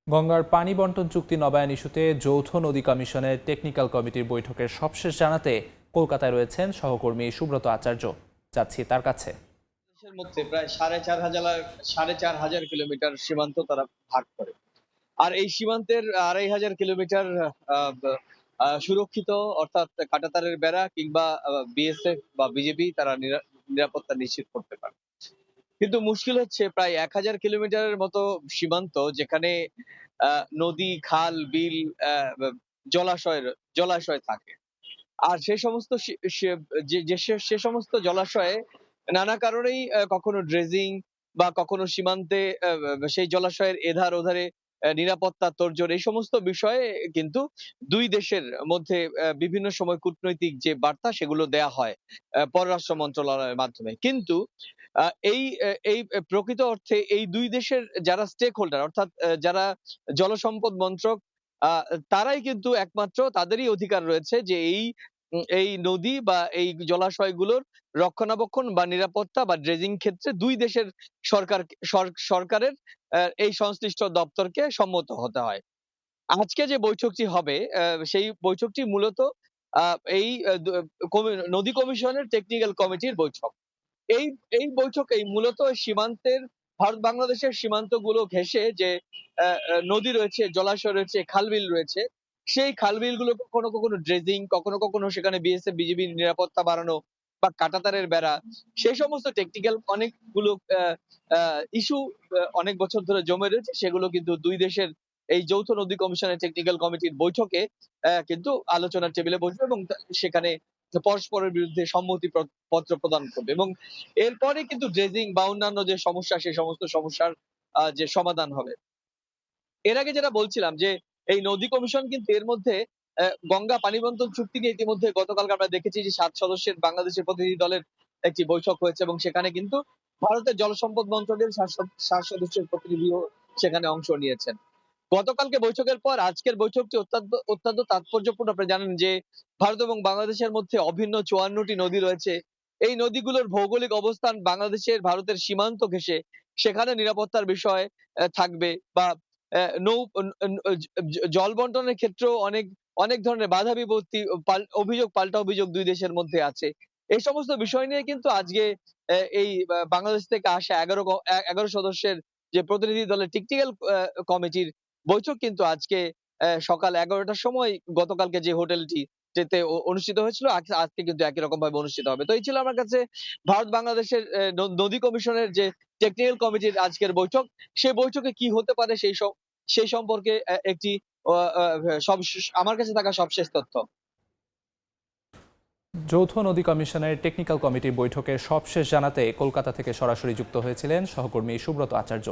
গঙ্গার পানি বন্টন চুক্তি নবায়ন ইস্যুতে যৌথ নদী কমিশনের টেকনিক্যাল কমিটির বৈঠকের সবশেষ জানাতে কলকাতায় রয়েছেন সহকর্মী সুব্রত আচার্য। যাচ্ছি তার কাছে। দেশের মধ্যে প্রায় সাড়ে চার হাজার কিলোমিটার সীমান্ত তারা ভাগ করে। আর এই সীমান্তের ২,৫০০ কিলোমিটার সুরক্ষিত, অর্থাৎ কাঁটাতারের বেড়া কিংবা বিএসএফ বা বিজেপি তারা নিরাপত্তা নিশ্চিত করতে পারে। কিন্তু মুশকিল হচ্ছে প্রায় ১,০০০ কিলোমিটারের মতো সীমান্ত, যেখানে নদী, খাল, বিল, জলাশয় থাকে। আর সে সমস্ত সে সে- যে যে সে সে সমস্ত জলাশয়ে নানা কারণেই কখনো ড্রেজিং বা কখনো সীমান্তে সেই জলাশয়ের এধার ওধারে নিরাপত্তা তোড়জোড়, এই সমস্ত বিষয়ে কিন্তু দুই দেশের মধ্যে বিভিন্ন সময় কূটনৈতিক যে বার্তা সেগুলো দেয়া হয় পররাষ্ট্র মন্ত্রণালয়ের মাধ্যমে। কিন্তু এই প্রকৃত অর্থে এই দুই দেশের যারা স্টেক হোল্ডার, অর্থাৎ যারা জলসম্পদ মন্ত্রক, আ তারাই কিন্তু একমাত্র, তাদেরই অধিকার রয়েছে যে এই নদী বা এই জলাশয়গুলোর রক্ষণাবেক্ষণ বা নিরাপত্তা বা ড্রেজিং ক্ষেত্রে দুই দেশের সরকারের এই সংশ্লিষ্ট দপ্তরকে সম্মত হতে হয়। আজকে যে বৈঠকটি হবে, সেই বৈঠকটি মূলত আ এই আ দ কমি নদী কমিশনের টেকনিক্যাল কমিটির বৈঠক। এই এই বৈঠকেই মূলত সীমান্তের, ভারত-বাংলাদেশের সীমান্তগুলো ঘেঁষে যে নদী রয়েছে, জলাশয় রয়েছে, খাল-বিল রয়েছে, সেই খাল-বিলগুলো কখনো ড্রেজিং, কখনো সেখানে বিএসএফ, বিজিবির নিরাপত্তা বাড়ানো বা কাঁটাতারের বেড়া, সেই সমস্ত টেকনিক্যাল অনেকগুলো আ আ ইস্যু অনেক বছর ধরে জমে রয়েছে। সেগুলো কিন্তু দুই দেশের এই যৌথ নদী কমিশনের টেকনিক্যাল কমিটির বৈঠকে কিন্তু আলোচনার টেবিলে বসবে এবং সেখানে পরস্পরের বিরুদ্ধে সম্মতি পত্র প্রদান করবে এবং এরপরে কিন্তু ড্রেজিং বা অন্যান্য যে সমস্যা, সেই সমস্ত সমস্যার যে সমাধান হবে। এর আগে যেটা বলছিলাম যে এই নদী কমিশন কিন্তু এর মধ্যে গঙ্গা পানি বন্টন চুক্তি নিয়ে ইতিমধ্যে গতকালকে আমরা দেখেছি যে ৭ সদস্যের বাংলাদেশের প্রতিনিধি দলের একটি বৈঠক হয়েছে এবং সেখানে কিন্তু ভারতের জলসম্পদ মন্ত্রকের ৭ সদস্যের প্রতিনিধিও সেখানে অংশ নিয়েছেন। গতকালকে বৈঠকের পর আজকের বৈঠকটি অত্যন্ত তাৎপর্যপূর্ণ। আপনি জানেন যে ভারত এবং বাংলাদেশের মধ্যে অভিন্ন ৫৪ টি নদী রয়েছে। এই নদীগুলোর ভৌগোলিক অবস্থান বাংলাদেশের ভারতের সীমান্ত ঘেঁষে সেখানে নিরাপত্তার বিষয় থাকবে বা নৌ ন ন জ জ জল বন্টনের ক্ষেত্রেও অনেক ধরনের বাধা বিপত্তি, পাল্টা অভিযোগ ২ দেশের মধ্যে আছে। এই সমস্ত বিষয় নিয়ে কিন্তু আজকে এই বাংলাদেশ থেকে আসা ১১ সদস্যের যে প্রতিনিধি দলের টেকনিক্যাল কমিটির বৈঠক কিন্তু আজকে সকাল ১১ টার সময় গতকালকে যে হোটেলটিতে অনুষ্ঠিত হয়েছিল, আজকে কিন্তু একই রকম ভাবে অনুষ্ঠিত হবে। তো এই ছিল আমার কাছে ভারত বাংলাদেশের নদী কমিশনের যে টেকনিক্যাল কমিটির আজকের বৈঠক। সেই বৈঠকে কি হতে পারে সেই সম্পর্কে একটি অ আ সবশেষ আমার কাছে থাকা সবশেষ তথ্য। যৌথ নদী কমিশনের টেকনিক্যাল কমিটির বৈঠকের সবশেষ জানাতে কলকাতা থেকে সরাসরি যুক্ত হয়েছিলেন সহকর্মী সুব্রত আচার্য।